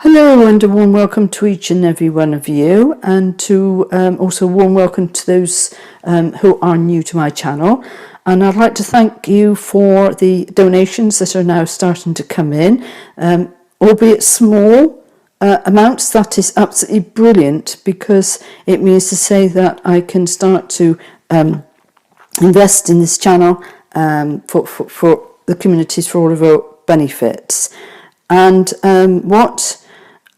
Hello and a warm welcome to each and every one of you, and to also a warm welcome to those who are new to my channel. And I'd like to thank you for the donations that are now starting to come in, albeit small amounts. That is absolutely brilliant, because it means to say that I can start to invest in this channel for the communities, for all of our benefits. And what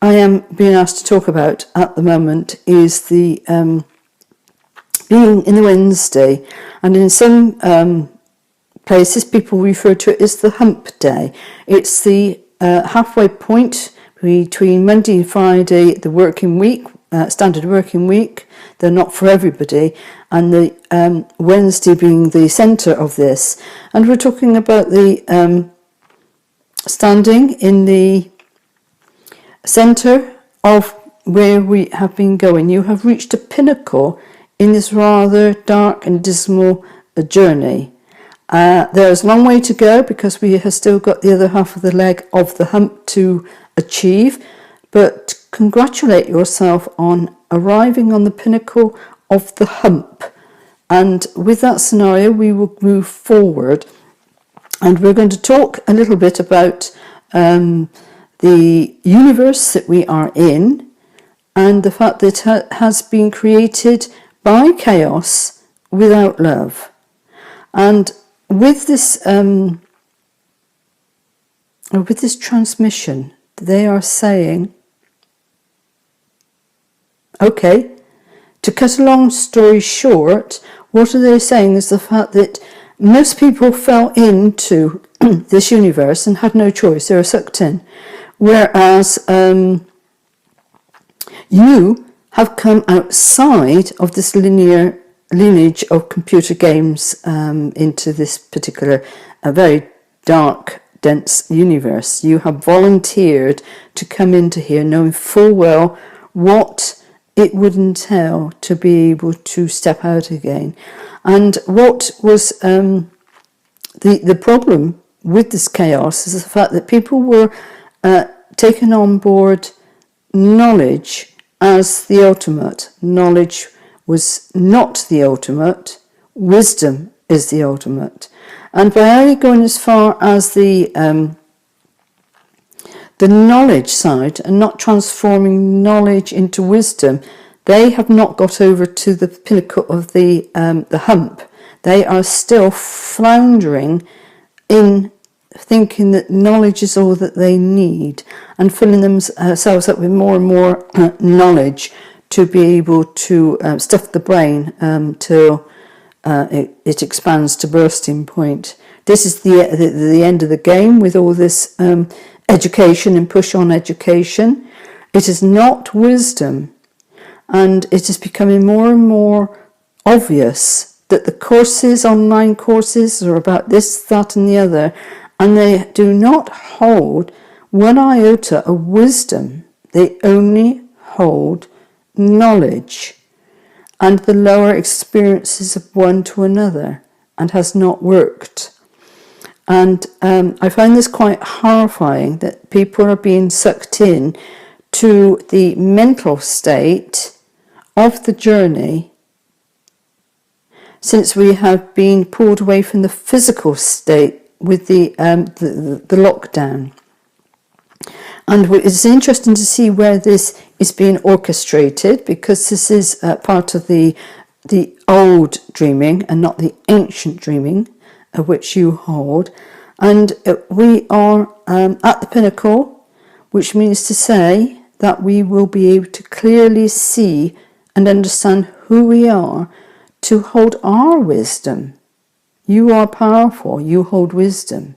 I am being asked to talk about at the moment is the being in the Wednesday, and in some places people refer to it as the hump day. It's the halfway point between Monday and Friday, the working week, standard working week. They're not for everybody, and the Wednesday being the centre of this. And we're talking about the standing in the centre of where we have been going. You have reached a pinnacle in this rather dark and dismal journey. There's a long way to go, because we have still got the other half of the leg of the hump to achieve, but congratulate yourself on arriving on the pinnacle of the hump. And with that scenario, we will move forward, and we're going to talk a little bit about the universe that we are in, and the fact that it has been created by chaos without love. And with this transmission, they are saying, okay, to cut a long story short, what are they saying is the fact that most people fell into this universe and had no choice. They were sucked in. Whereas you have come outside of this lineage of computer games into this particular very dark, dense universe. You have volunteered to come into here knowing full well what it would entail to be able to step out again. And what was the problem with this chaos is the fact that people were taken on board knowledge as the ultimate. Knowledge was not the ultimate. Wisdom is the ultimate. And by only going as far as the knowledge side and not transforming knowledge into wisdom, they have not got over to the pinnacle of the hump. They are still floundering in thinking that knowledge is all that they need, and filling themselves up with more and more knowledge to be able to stuff the brain till it expands to bursting point. This is the end of the game with all this education and push on education. It is not wisdom, and it is becoming more and more obvious that the courses, online courses, are about this, that and the other, and they do not hold one iota of wisdom. They only hold knowledge and the lower experiences of one to another, and has not worked. And I find this quite horrifying, that people are being sucked in to the mental state of the journey, since we have been pulled away from the physical state with the lockdown. And it's interesting to see where this is being orchestrated, because this is part of the old dreaming and not the ancient dreaming of which you hold. And we are at the pinnacle, which means to say that we will be able to clearly see and understand who we are, to hold our wisdom. You are powerful, you hold wisdom.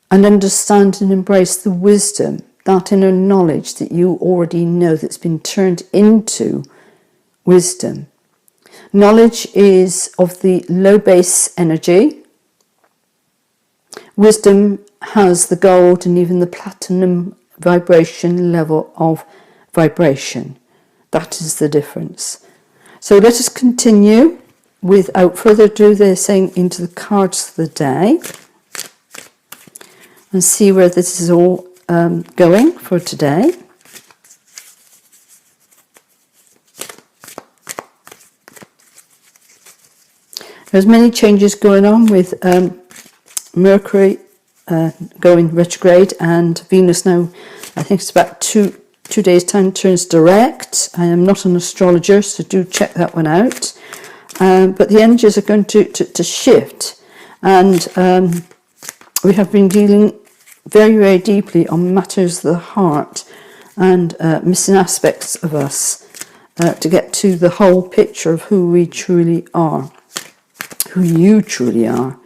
And understand and embrace the wisdom, that inner knowledge that you already know, that's been turned into wisdom. Knowledge is of the low base energy. Wisdom has the gold and even the platinum vibration level of vibration. That is the difference. So let us continue. Without further ado, they're saying into the cards of the day, and see where this is all going for today. There's many changes going on with Mercury going retrograde, and Venus now, I think it's about two days' time, turns direct. I am not an astrologer, so do check that one out. But the energies are going to shift, and we have been dealing very, very deeply on matters of the heart and missing aspects of us to get to the whole picture of who we truly are, who you truly are.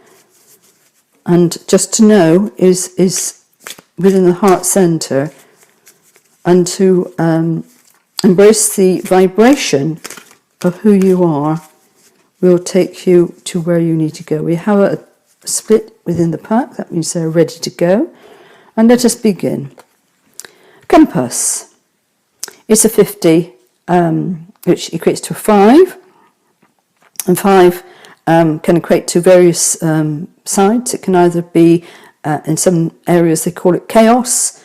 And just to know is within the heart center, and to embrace the vibration of who you are will take you to where you need to go. We have a split within the pack, that means they're ready to go. And let us begin. Compass. It's a 50, which equates to a 5. And 5 can equate to various sides. It can either be, in some areas they call it chaos,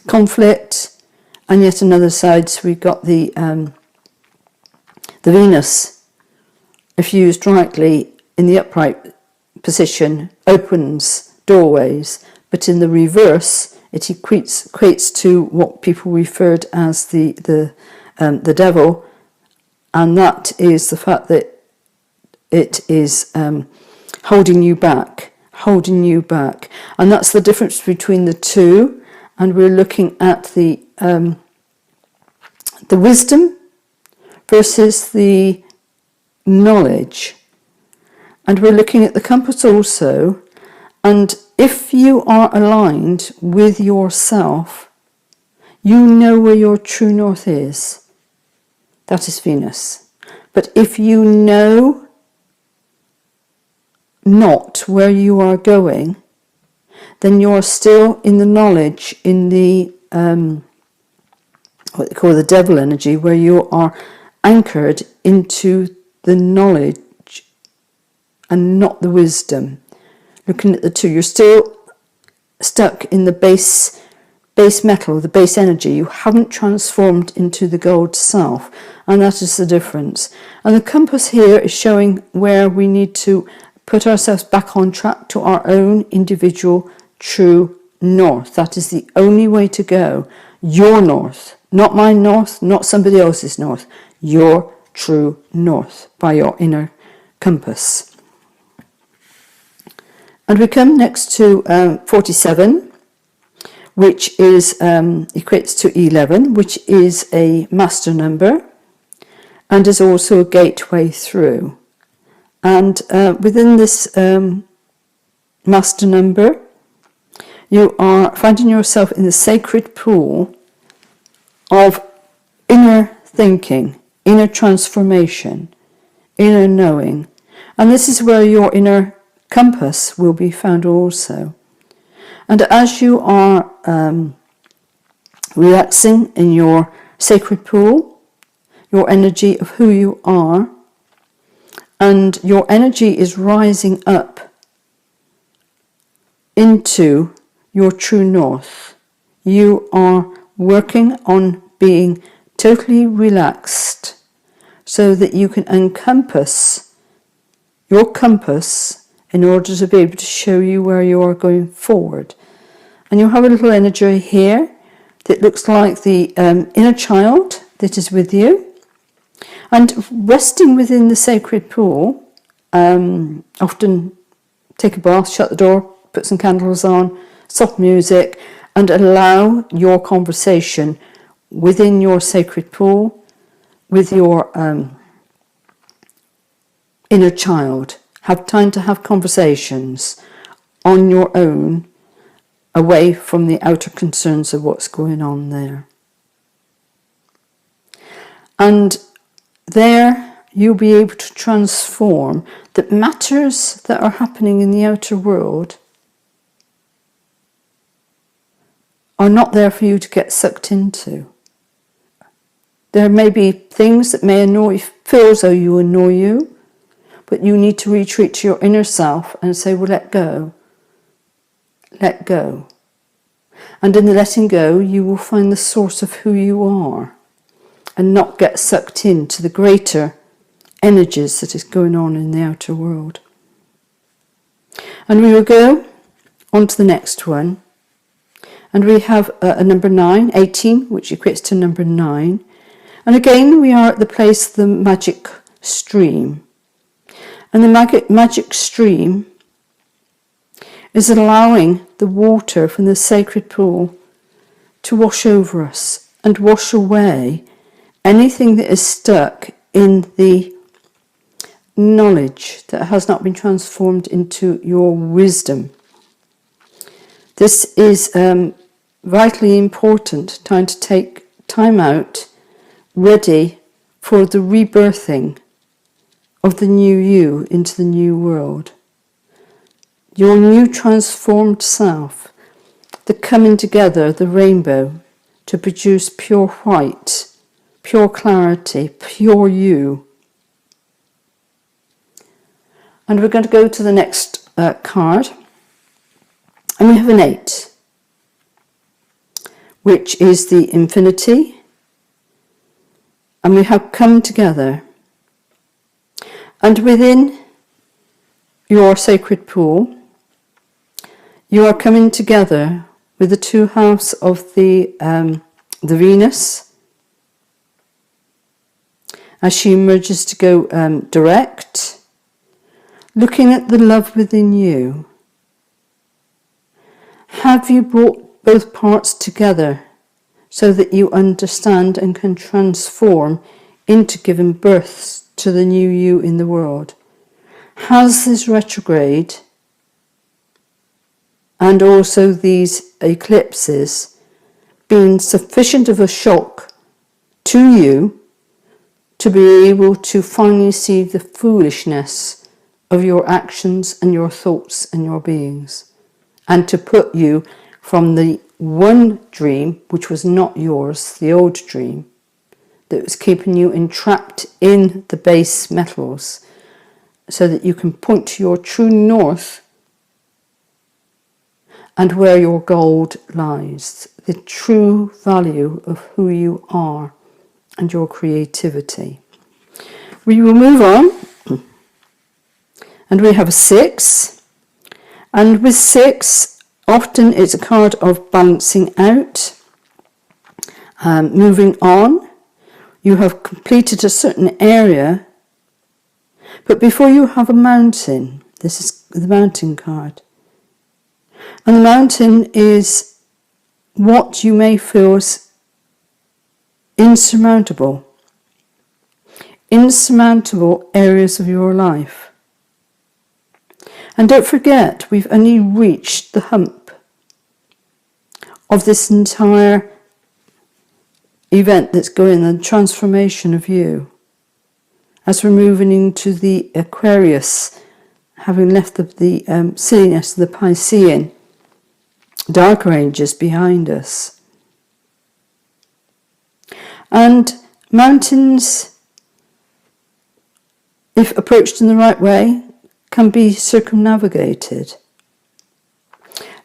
conflict, and yet another side, so we've got the Venus, if used rightly in the upright position, opens doorways, but in the reverse it equates to what people referred as the devil, and that is the fact that it is holding you back, and that's the difference between the two. And we're looking at the wisdom versus the knowledge, and we're looking at the compass also. And if you are aligned with yourself, you know where your true north is. That is Venus. But if you know not where you are going, then you're still in the knowledge, in the what they call the devil energy, where you are anchored into the knowledge and not the wisdom. Looking at the two, you're still stuck in the base metal, the base energy. You haven't transformed into the gold self, and that is the difference. And the compass here is showing where we need to put ourselves back on track to our own individual true north. That is the only way to go. Your north, not my north, not somebody else's north. Your true north by your inner compass. And we come next to 47, which is equates to 11, which is a master number and is also a gateway through. And within this master number, you are finding yourself in the sacred pool of inner thinking, inner transformation, inner knowing. And this is where your inner compass will be found also. And as you are relaxing in your sacred pool, your energy of who you are, and your energy is rising up into your true north. You are working on being totally relaxed so that you can encompass your compass in order to be able to show you where you are going forward. And you have a little energy here that looks like the inner child that is with you. And resting within the sacred pool, often take a bath, shut the door, put some candles on, soft music, and allow your conversation within your sacred pool with your inner child. Have time to have conversations on your own, away from the outer concerns of what's going on there. And there you'll be able to transform that matters that are happening in the outer world are not there for you to get sucked into. There may be things that may annoy, feel as though you annoy you, but you need to retreat to your inner self and say, well, let go. Let go. And in the letting go, you will find the source of who you are and not get sucked into the greater energies that is going on in the outer world. And we will go on to the next one. And we have a number 9, 18, which equates to number 9. And again, we are at the place of the magic stream. And the magic stream is allowing the water from the sacred pool to wash over us and wash away anything that is stuck in the knowledge that has not been transformed into your wisdom. This is vitally important, time to take time out, ready for the rebirthing of the new you into the new world. Your new transformed self, the coming together, the rainbow, to produce pure white, pure clarity, pure you. And we're going to go to the next card. And we have an 8, which is the infinity. And we have come together. And within your sacred pool, you are coming together with the two halves of the Venus as she emerges to go direct, looking at the love within you. Have you brought both parts together so that you understand and can transform into giving birth to the new you in the world? Has this retrograde and also these eclipses been sufficient of a shock to you to be able to finally see the foolishness of your actions and your thoughts and your beings, and to put you from the one dream, which was not yours, the old dream, that was keeping you entrapped in the base metals, so that you can point to your true north and where your gold lies, the true value of who you are and your creativity. We will move on, and we have a 6, and with 6, often it's a card of balancing out, moving on. You have completed a certain area, but before you have a mountain, this is the mountain card. And the mountain is what you may feel is insurmountable areas of your life. And don't forget, we've only reached the hump of this entire event that's going on, the transformation of you. As we're moving into the Aquarius, having left the silliness of the Piscean, darker ages behind us. And mountains, if approached in the right way, can be circumnavigated.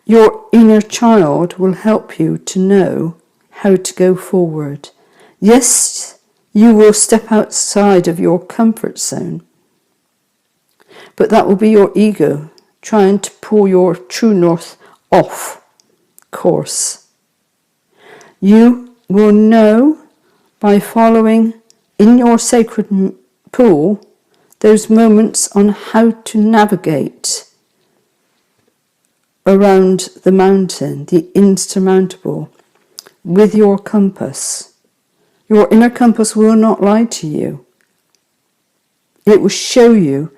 Your inner child will help you to know how to go forward. Yes, you will step outside of your comfort zone, but that will be your ego trying to pull your true north off course. You will know by following in your sacred pool those moments on how to navigate around the mountain, the insurmountable, with your compass. Your inner compass will not lie to you. It will show you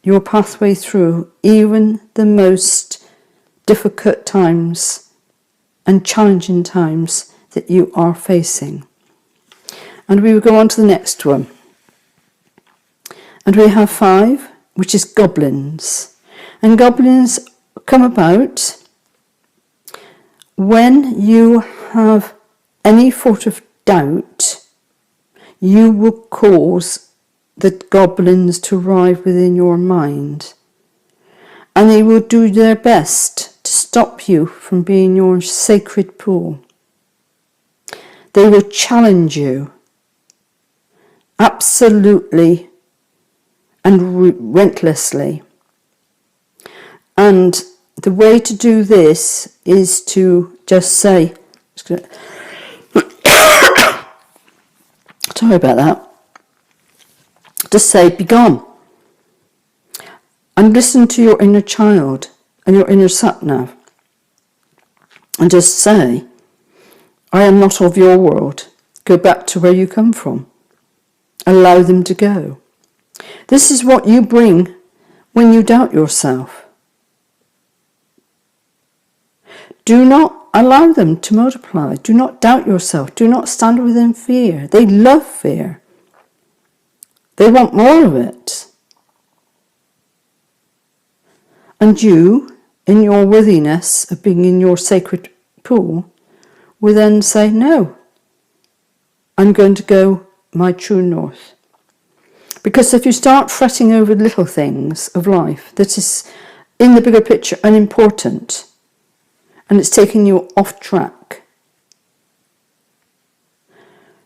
your pathway through even the most difficult times and challenging times that you are facing. And we will go on to the next one. And we have 5, which is goblins. And goblins come about when you have any sort of doubt. You will cause the goblins to arrive within your mind, and they will do their best to stop you from being your sacred pool. They will challenge you absolutely and relentlessly. And the way to do this is to just say, sorry about that, just say, be gone. And listen to your inner child and your inner sat-nav. And just say, I am not of your world. Go back to where you come from. Allow them to go. This is what you bring when you doubt yourself. Do not allow them to multiply. Do not doubt yourself. Do not stand within fear. They love fear. They want more of it. And you, in your worthiness of being in your sacred pool, will then say, no, I'm going to go my true north. Because if you start fretting over little things of life that is in the bigger picture unimportant, and it's taking you off track,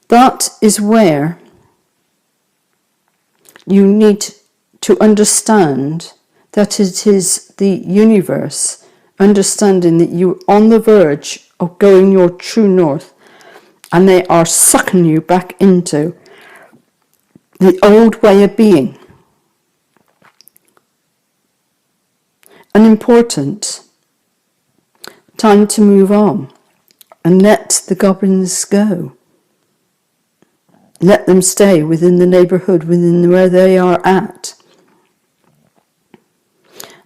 that is where you need to understand that it is the universe understanding that you're on the verge of going your true north, and they are sucking you back into the old way of being. An important time to move on and let the goblins go. Let them stay within the neighbourhood, within where they are at.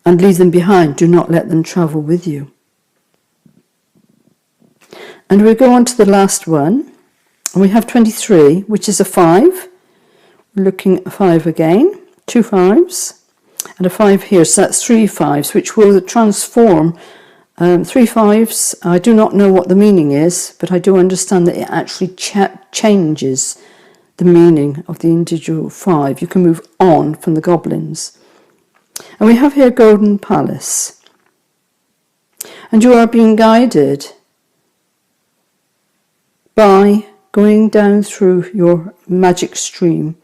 And leave them behind. Do not let them travel with you. And we go on to the last one. And we have 23, which is a 5. We're looking at a 5 again. 2 5s. And a 5 here. So that's 3 5s, which will transform 3 5s. I do not know what the meaning is, but I do understand that it actually changes the meaning of the individual 5. You can move on from the goblins. And we have here Golden Palace. And you are being guided by going down through your magic stream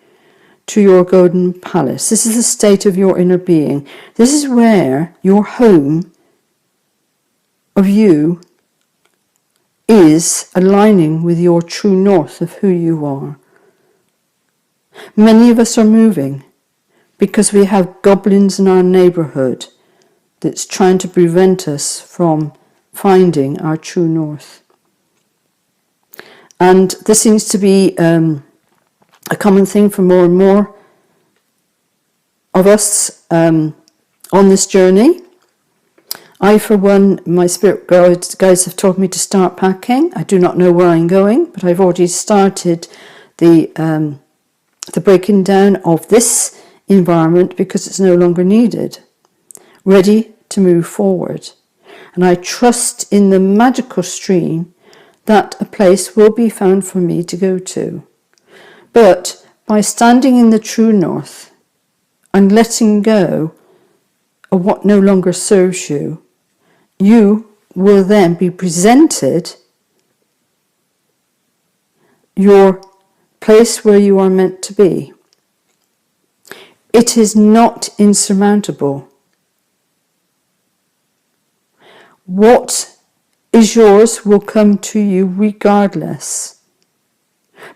to your Golden Palace. This is the state of your inner being. This is where your home of you is aligning with your true north of who you are. Many of us are moving because we have goblins in our neighbourhood that's trying to prevent us from finding our true north. And this seems to be a common thing for more and more of us on this journey. I, for one, my spirit guides have told me to start packing. I do not know where I'm going, but I've already started the breaking down of this environment because it's no longer needed, ready to move forward. And I trust in the magical stream that a place will be found for me to go to. But by standing in the true north and letting go of what no longer serves you, you will then be presented your place where you are meant to be. It is not insurmountable. What is yours will come to you regardless.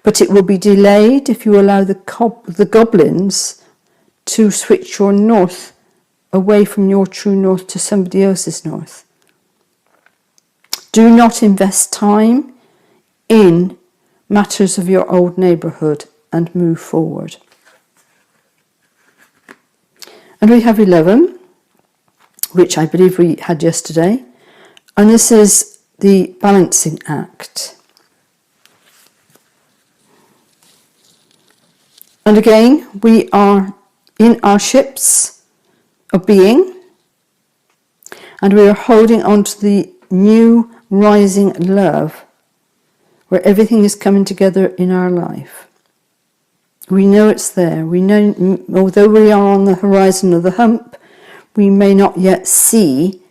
But it will be delayed if you allow the goblins to switch your north away from your true north to somebody else's north. Do not invest time in matters of your old neighbourhood and move forward. And we have 11, which I believe we had yesterday. And this is the balancing act. And again, we are in our ships of being, and we are holding on to the new rising love where everything is coming together in our life. We know it's there. We know, although we are on the horizon of the hump, we may not yet see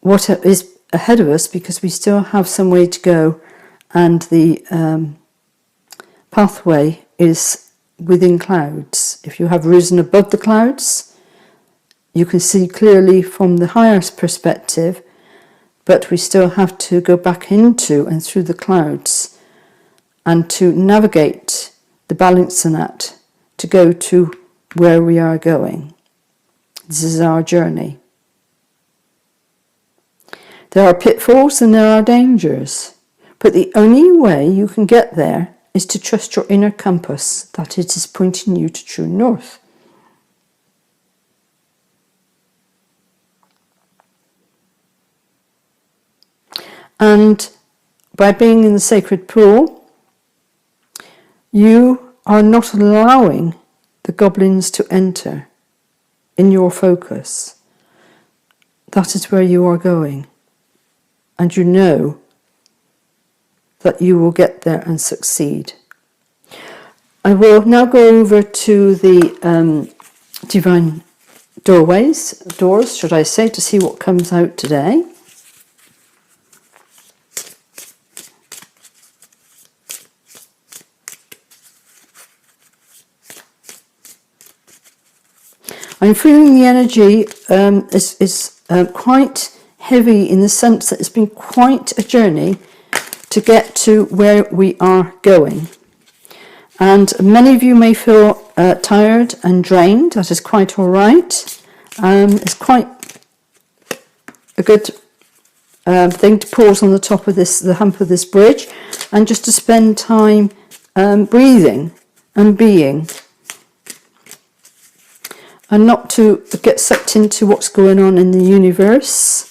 what is ahead of us, because we still have some way to go, and the pathway is within clouds. If you have risen above the clouds, you can see clearly from the highest perspective, but we still have to go back into and through the clouds and to navigate the balancing act to go to where we are going. This is our journey. There are pitfalls and there are dangers, but the only way you can get there is to trust your inner compass, that it is pointing you to true north. And by being in the sacred pool, you are not allowing the goblins to enter in your focus. That is where you are going. And you know that you will get there and succeed. I will now go over to the divine doors, should I say, to see what comes out today. I'm feeling the energy is quite heavy, in the sense that it's been quite a journey to get to where we are going. And many of you may feel tired and drained. That is quite all right. It's quite a good thing to pause on the top of the hump of this bridge, and just to spend time breathing and being, and not to get sucked into what's going on in the universe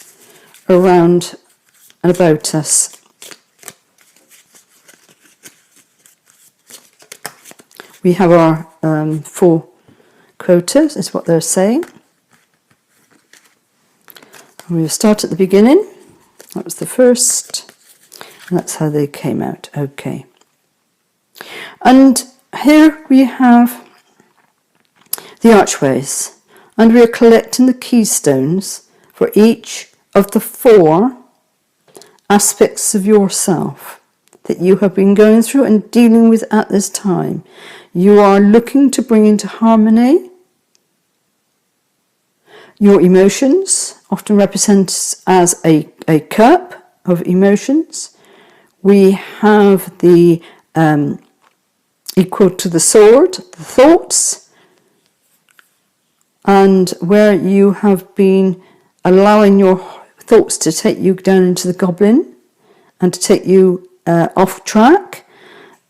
around and about us. We have our 4 quotas, is what they're saying. And we'll start at the beginning. That was the first, and that's how they came out. Okay. And here we have the archways, and we are collecting the keystones for each of the 4 aspects of yourself that you have been going through and dealing with at this time. You are looking to bring into harmony your emotions, often represented as a cup of emotions. We have the equal to the sword, the thoughts, and where you have been allowing your thoughts to take you down into the goblin and to take you off track.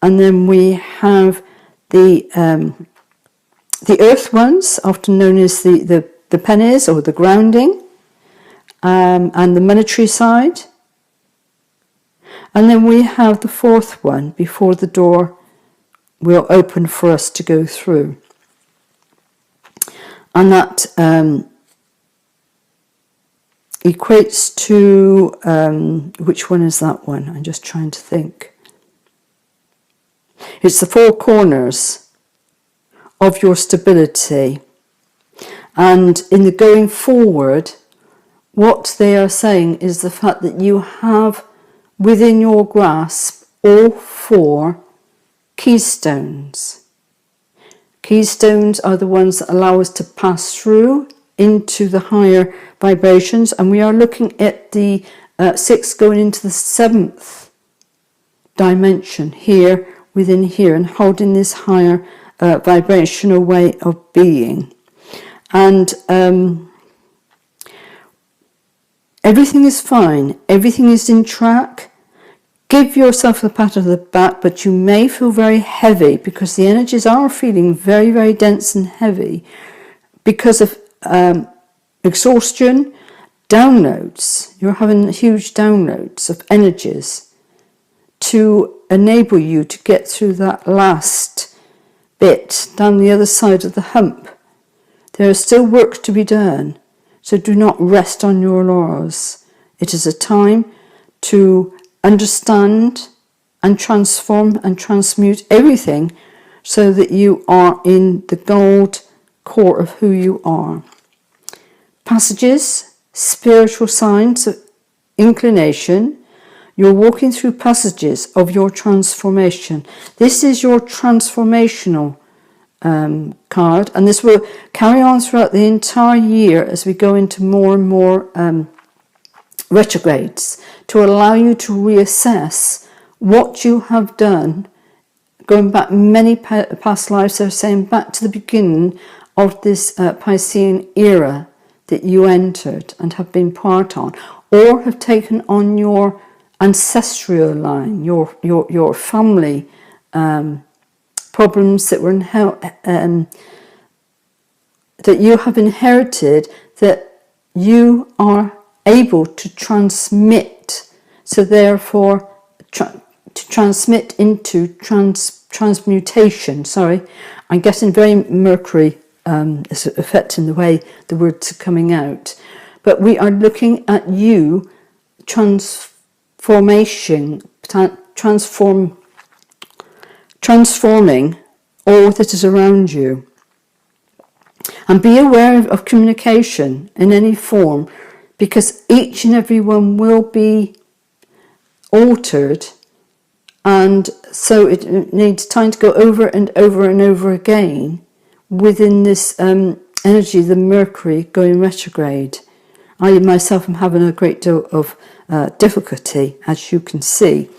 And then we have the earth ones, often known as the pennies or the grounding, and the monetary side. And then we have the 4th one before the door will open for us to go through. And that equates to, which one is that one? I'm just trying to think. It's the 4 corners of your stability. And in the going forward, what they are saying is the fact that you have within your grasp all 4 keystones. Keystones are the ones that allow us to pass through into the higher vibrations, and we are looking at the 6th going into the 7th dimension here within here, and holding this higher vibrational way of being. And everything is fine, everything is in track. Give yourself a pat on the back, but you may feel very heavy because the energies are feeling very, very dense and heavy because of exhaustion, downloads. You're having huge downloads of energies to enable you to get through that last bit down the other side of the hump. There is still work to be done, so do not rest on your laurels. It is a time to understand and transform and transmute everything so that you are in the gold core of who you are. Passages spiritual signs of inclination. You're walking through passages of your transformation. This is your transformational card, and this will carry on throughout the entire year as we go into more and more retrogrades, to allow you to reassess what you have done, going back many past lives. They're saying back to the beginning of this Piscean era that you entered and have been part on, or have taken on your ancestral line, your family problems that were that you have inherited, that you are able to transmit. So therefore, to transmit into transmutation. Sorry, I'm getting very Mercury is affecting the way the words are coming out. But we are looking at you transforming all that is around you. And be aware of communication in any form, because each and every one will be altered, and so it needs time to go over and over and over again within this energy, the Mercury going retrograde. I myself am having a great deal of difficulty, as you can see,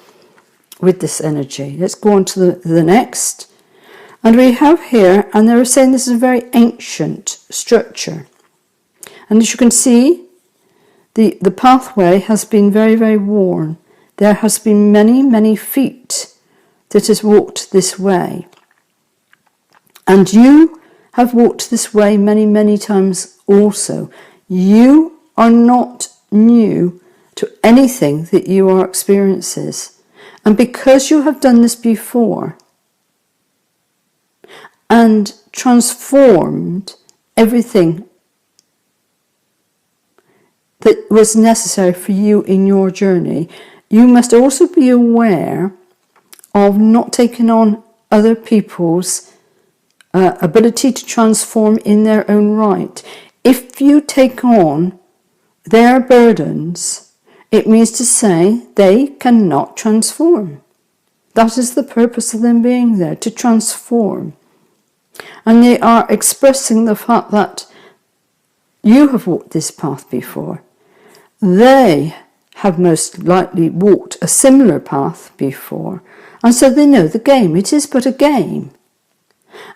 with this energy. Let's go on to the next. And we have here, and they were saying this is a very ancient structure. And as you can see, the pathway has been very, very worn. There has been many, many feet that has walked this way. And you have walked this way many, many times also. You are not new to anything that you are experiencing. And because you have done this before and transformed everything that was necessary for you in your journey, you must also be aware of not taking on other people's ability to transform in their own right. If you take on their burdens, it means to say they cannot transform. That is the purpose of them being there, to transform. And they are expressing the fact that you have walked this path before. They have most likely walked a similar path before, and so they know the game. It is but a game.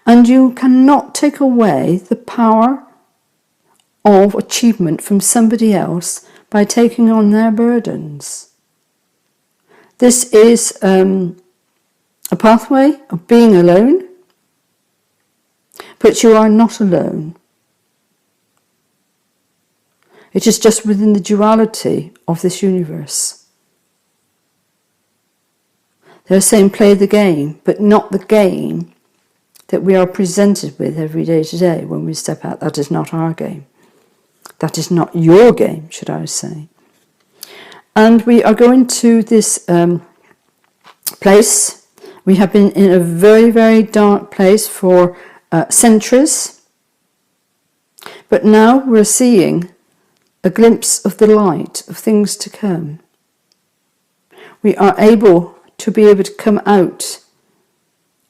And you cannot take away the power of achievement from somebody else by taking on their burdens. This is a pathway of being alone, but you are not alone. It is just within the duality of this universe. They're saying play the game, but not the game that we are presented with every day today when we step out. That is not our game. That is not your game, should I say. And we are going to this place. We have been in a very, very dark place for centuries. But now we're seeing a glimpse of the light of things to come. We are able to come out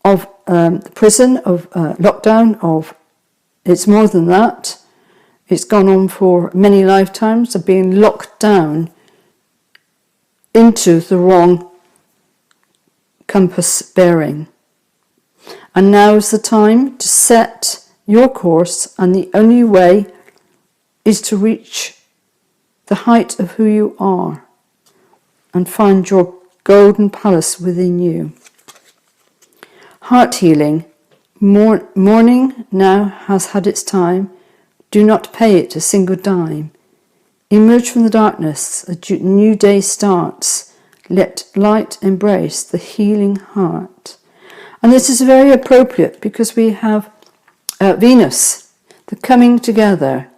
of the prison of lockdown. It's more than that. It's gone on for many lifetimes of being locked down into the wrong compass bearing. And now is the time to set your course, and the only way is to reach the height of who you are and find your golden palace within you. Heart healing. Mourning now has had its time. Do not pay it a single dime. Emerge from the darkness. A new day starts. Let light embrace the healing heart. And this is very appropriate because we have Venus, the coming together,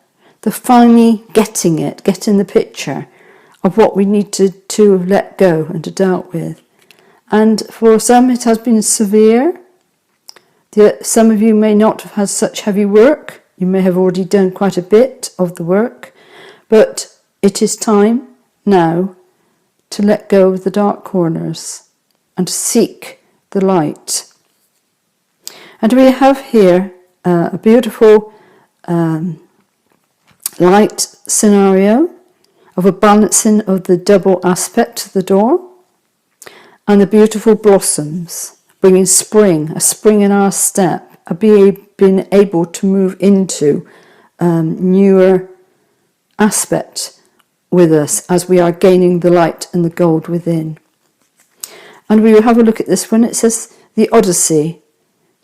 the finally getting the picture of what we need to let go and to deal with. And for some it has been severe. Some of you may not have had such heavy work. You may have already done quite a bit of the work. But it is time now to let go of the dark corners and to seek the light. And we have here a beautiful light scenario of a balancing of the double aspect to the door and the beautiful blossoms, bringing spring, a spring in our step, being able to move into newer aspect with us as we are gaining the light and the gold within. And we will have a look at this one. It says, the Odyssey,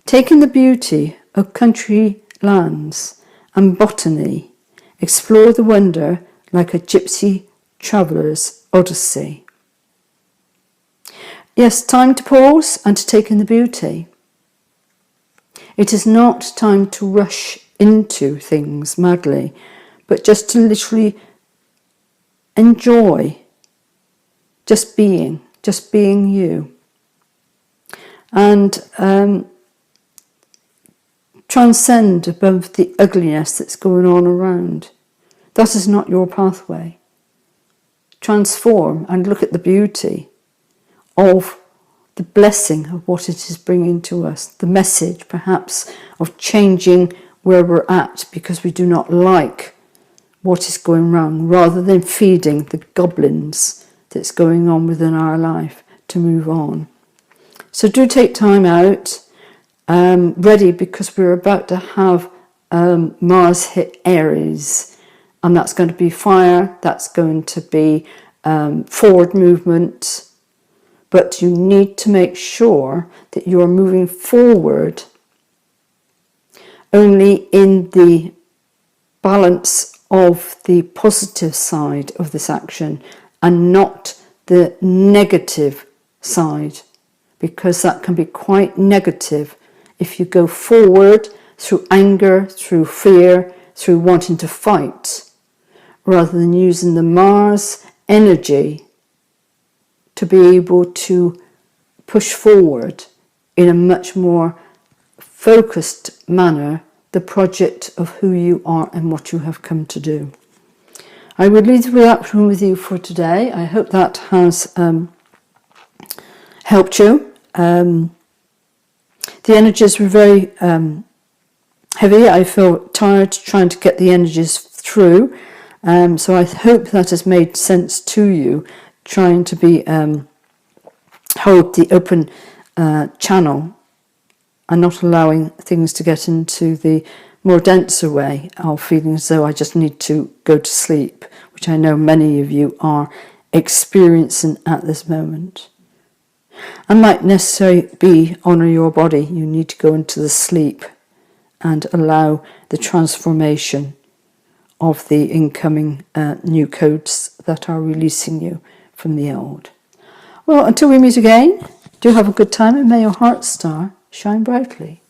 taking the beauty of country lands and botany, explore the wonder like a gypsy traveller's odyssey. Yes, time to pause and to take in the beauty. It is not time to rush into things madly, but just to literally enjoy just being you. And transcend above the ugliness that's going on around. That is not your pathway. Transform and look at the beauty of the blessing of what it is bringing to us. The message, perhaps, of changing where we're at because we do not like what is going wrong, rather than feeding the goblins that's going on within our life to move on. So do take time out, ready, because we're about to have Mars hit Aries, and that's going to be fire, that's going to be forward movement, but you need to make sure that you're moving forward only in the balance of the positive side of this action and not the negative side, because that can be quite negative if you go forward through anger, through fear, through wanting to fight, rather than using the Mars energy to be able to push forward in a much more focused manner the project of who you are and what you have come to do. I would leave that one with you for today. I hope that has helped you. The energies were very heavy. I feel tired trying to get the energies through. So I hope that has made sense to you, trying to be hold the open channel and not allowing things to get into the more denser way of feeling as though I just need to go to sleep, which I know many of you are experiencing at this moment. And might necessarily be honour your body. You need to go into the sleep and allow the transformation of the incoming new codes that are releasing you from the old. Well, until we meet again, do have a good time, and may your heart star shine brightly.